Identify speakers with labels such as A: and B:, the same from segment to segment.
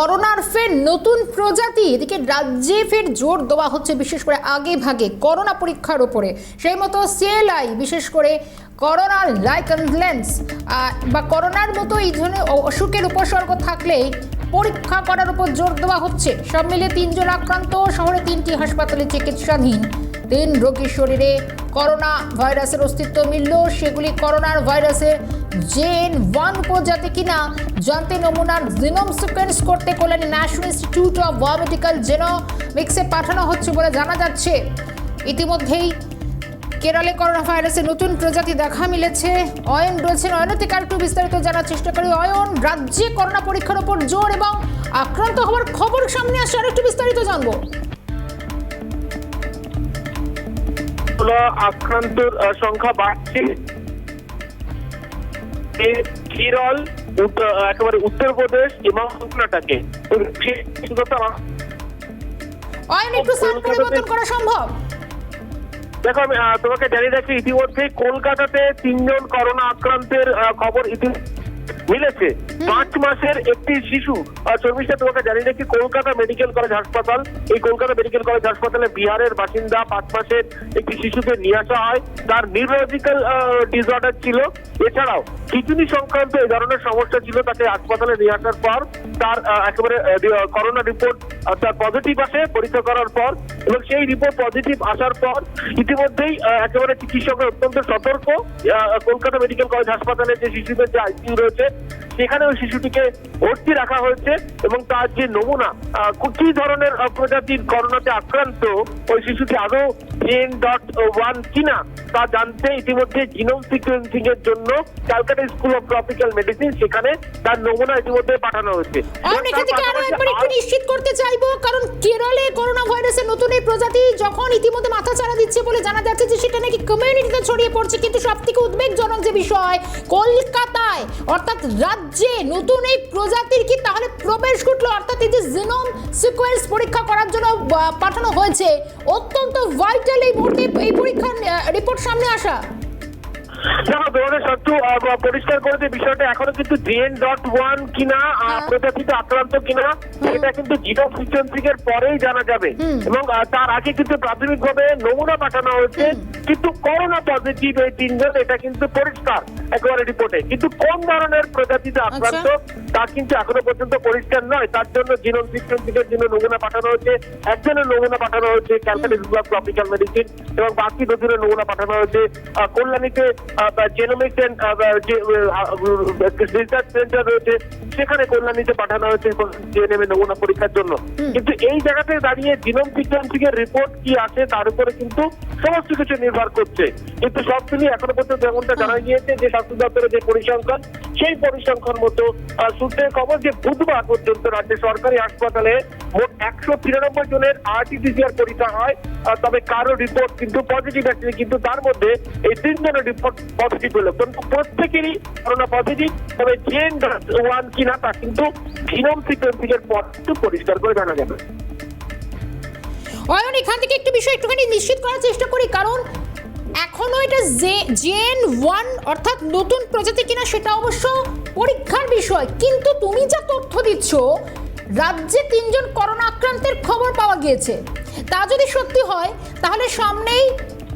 A: করোনার ফের নতুন প্রজাতি, এদিকে রাজ্যে ফের জোর দেওয়া হচ্ছে বিশেষ করে আগে ভাগে করোনা পরীক্ষার উপরে। সেই মতো সিএলআই বিশেষ করে করোনার লাইকেন্স বা করোনার মতো এই ধরনের অসুখের উপসর্গ থাকলেই পরীক্ষা করার উপর জোর দেওয়া হচ্ছে। সব মিলে 3 জন আক্রান্ত, শহরে 3টি হাসপাতালে চিকিৎসাধীন। 3 রোগীর শরীরে করোনা ভাইরাসের অস্তিত্ব মিলল। সেগুলি করোনার ভাইরাসের JN.1 প্রজাতি কিনা জানতে নমুনার জিনোম সিকোয়েন্স করতে Kalyani National Institute of Biomedical জেনোমিক্সে পাঠানো হচ্ছে বলে জানা যাচ্ছে। ইতিমধ্যেই কেরলে করোনা ভাইরাসের নতুন প্রজাতি দেখা মিলেছে। অয়ন রয়েছেন, অয়ন থেকে একটু বিস্তারিত জানার চেষ্টা করি। অয়ন, রাজ্যে করোনা পরীক্ষার উপর জোর এবং আক্রান্ত হওয়ার খবর সামনে আসছে, আর একটু বিস্তারিত জানবো।
B: আক্রান্তের সংখ্যা বাড়ছে। কেরল, একেবারে উত্তরপ্রদেশ এবং কর্ণাটকে।
A: অয়ন, একটু স্থান পরিবর্তন করা সম্ভব?
B: দেখো, আমি তোমাকে জানিয়ে রাখি, ইতিমধ্যে কলকাতাতে 3 জন করোনা আক্রান্তের খবর মিলেছে। 5 মাসের একটি শিশু। চব্বিশটা তোমাকে জানিয়ে রাখি, কলকাতা মেডিকেল কলেজ হাসপাতাল, এই কলকাতা মেডিকেল কলেজ হাসপাতালে বিহারের বাসিন্দা 5 মাসের একটি শিশুকে নিয়ে আসা হয়। তার নিউরোলজিক্যাল ডিসঅর্ডার ছিল, এছাড়াও কিডনি সংক্রান্ত এই ধরনের সমস্যা ছিল। তাকে হাসপাতালে নিয়ে আসার পর তার একেবারে করোনা রিপোর্ট তার পজিটিভ আসে পরীক্ষা করার পর, এবং সেই রিপোর্ট পজিটিভ আসার পর ইতিমধ্যেই একেবারে চিকিৎসকরা অত্যন্ত সতর্ক। কলকাতা মেডিকেল কলেজ হাসপাতালে যে শিশুদের যে আইসিইউ রয়েছে সেখানে ওই শিশুটিকে ভর্তি রাখা হয়েছে, এবং তার যে নমুনা কি ধরনের প্রজাতির করোনাতে আক্রান্ত, ওই শিশুটি আদৌ JN.1 কিনা তা জানতে ইতিমধ্যে জিনোম সিকোয়েন্সিং এর জন্য Calcutta school of tropical medicine সেখানে তার নমুনা ইতিমধ্যে পাঠানো হয়েছে।
A: একটু নিশ্চিত করতে চাইবো, কারণ কেরলে করোনা ভাইরাসের নতুন এই প্রজাতি যখন ইতিমধ্যে মাথা চাড়া দিচ্ছে বলে জানা যাচ্ছে যে সেটা নাকি কমিউনিটিতে ছড়িয়ে পড়ছে, কিন্তু সবথেকে উদ্বেগজনক যে বিষয়, কলকাতায় অর্থাৎ রাজ্যে নতুন এই প্রজাতির কি তাহলে প্রবেশ ঘটলো? অর্থাৎ এই যে জিনোম সিকোয়েন্স পরীক্ষা করার জন্য পাঠানো হয়েছে, অত্যন্ত ভাইটাল এই মুহূর্তে এই পরীক্ষার রিপোর্ট সামনে আসা।
B: তোমাদের সত্যি পরিষ্কার করে যে বিষয়টা এখনো কিন্তু JN.1 কিনা প্রজাতিতে আক্রান্ত কিনা সেটা কিন্তু জিনোম সিকোয়েন্সিং এর পরেই জানা যাবে, এবং তার আগে কিন্তু প্রাথমিকভাবে নমুনা পাঠানো হয়েছে। কিন্তু করোনা পজিটিভ এই 3 জন, এটা কিন্তু পরিষ্কার একেবারে রিপোর্টে। কিন্তু কোন ধরনের প্রজাতিতে আক্রান্ত তা কিন্তু এখনো পর্যন্ত পরিষ্কার নয়। তার জন্য জিনোম সিকোয়েন্সিং এর জন্য নমুনা পাঠানো হয়েছে। একজনের নমুনা পাঠানো হয়েছে Calcutta school of tropical medicine, এবং বাকি 2 জনের নমুনা পাঠানো হয়েছে কল্যাণীতে জেনোমিক্স রিসার্চ সেন্টার রয়েছে, সেখানে কল্যাণীতে পাঠানো হয়েছে জেএনএম নমুনা পরীক্ষার জন্য। কিন্তু এই জায়গাতে দাঁড়িয়ে জিনোম সিকোয়েন্সিং এর রিপোর্ট কি আছে তার উপরে কিন্তু সমস্ত কিছু নির্ভর করছে। কিন্তু সব মিলিয়ে এখনো পর্যন্ত যেমনটা জানা গিয়েছে যে স্বাস্থ্য দপ্তরের যে পরিসংখ্যান, সেই পরিসংখ্যান মতো সূত্রের খবর যে বুধবার পর্যন্ত রাজ্যের সরকারি হাসপাতালে মোট 193 জনের RT-PCR পরীক্ষা হয়, তবে কারো রিপোর্ট কিন্তু পজিটিভ আসছে। কিন্তু তার মধ্যে এই 3 জনের রিপোর্ট পজিটিভ হলো, কিন্তু প্রত্যেকেরই করোনা পজিটিভ। তবে JN.1 কিনা তা কিন্তু জিনোম সিকোয়েন্সিং এর পর একটু পরিষ্কার করে জানা যাবে।
A: অয়ন, এখান থেকে একটু বিষয় একটুখানি নিশ্চিত করার চেষ্টা করি, কারণ এখনো এটা JN.1 অর্থাৎ নতুন প্রজাতি কিনা সেটা অবশ্য পরীক্ষার বিষয়। কিন্তু তুমি যা তথ্য দিচ্ছ, রাজ্যে 3 জন করোনা আক্রান্তের খবর পাওয়া গিয়েছে, তা যদি সত্যি হয় তাহলে সামনেই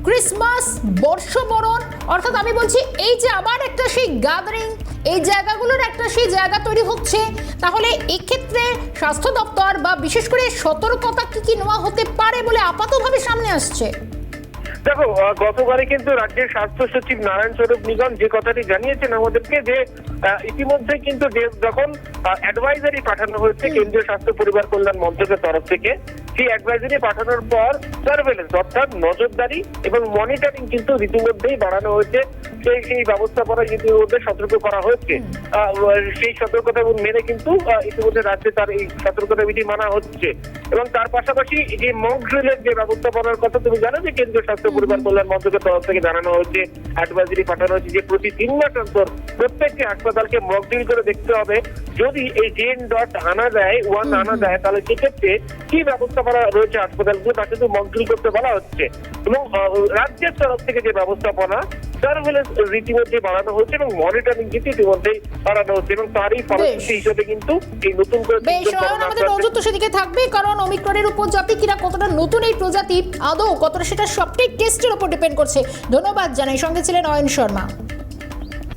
A: ক্রিসমাস, বর্ষবরণ, অর্থাৎ আমি বলছি এই যে আবার একটা সেই গ্যাদারিং, এই জায়গাগুলোর একটা সেই জায়গা তৈরি হচ্ছে, তাহলে এক্ষেত্রে স্বাস্থ্য দপ্তর বা বিশেষ করে সতর্কতা কি নেওয়া হতে পারে বলে আপাতভাবে সামনে আসছে?
B: দেখো, গতকালই কিন্তু রাজ্যের স্বাস্থ্য সচিব নারায়ণ স্বরূপ নিগম যে কথাটি জানিয়েছেন আমাদেরকে, যে ইতিমধ্যে কিন্তু যখন অ্যাডভাইজারি পাঠানো হয়েছে কেন্দ্রীয় স্বাস্থ্য পরিবার কল্যাণ মন্ত্রকের তরফ থেকে, সেই অ্যাডভাইজারি পাঠানোর পর সার্ভেলেন্স অর্থাৎ নজরদারি এবং মনিটরিং কিন্তু রীতিমধ্যেই বাড়ানো হয়েছে। সেই ব্যবস্থাপনা ইতিমধ্যে সতর্ক করা হয়েছে। সেই সতর্কতা মেনে কিন্তু ইতিমধ্যে রাজ্যে তার এই সতর্কতা বিধি মানা হচ্ছে, এবং তার পাশাপাশি যে মক ড্রিলের যে ব্যবস্থাপনার কথা তুমি জানো যে কেন্দ্রীয় স্বাস্থ্য পরিবার কল্যাণ মন্ত্রকের তরফ থেকে জানানো হয়েছে, অ্যাডভাইজারি পাঠানো হয়েছে যে প্রতি 3 মাস অন্তর প্রত্যেকটি হাসপাতালকে মক ড্রিল করে দেখতে হবে। যদি এই JN.1 আনা যায় তাহলে সেক্ষেত্রে কি ব্যবস্থাপনা রয়েছে হাসপাতালগুলো তা কিন্তু মক ড্রিল করতে বলা হচ্ছে, এবং রাজ্যের তরফ থেকে যে ব্যবস্থাপনা সার্ভেলেন্স রীতিমধ্যে বাড়ানো হচ্ছে এবং মনিটরিং কিন্তু ইতিমধ্যেই বাড়ানো হচ্ছে এবং তারই ফলশ্রুতি হিসেবে কিন্তু এই নতুন করে
A: বেশ, আমাদের নজর তো সেদিকে থাকবে, কারণ ওমিক্রনের উপজাতি কিনা, কতটা নতুন এই প্রজাতি আদৌ কতটা, সেটা সবটাই টেস্টের উপর ডিপেন্ড করছে। ধন্যবাদ জানাই, সঙ্গে ছিলেন অয়ন শর্মা।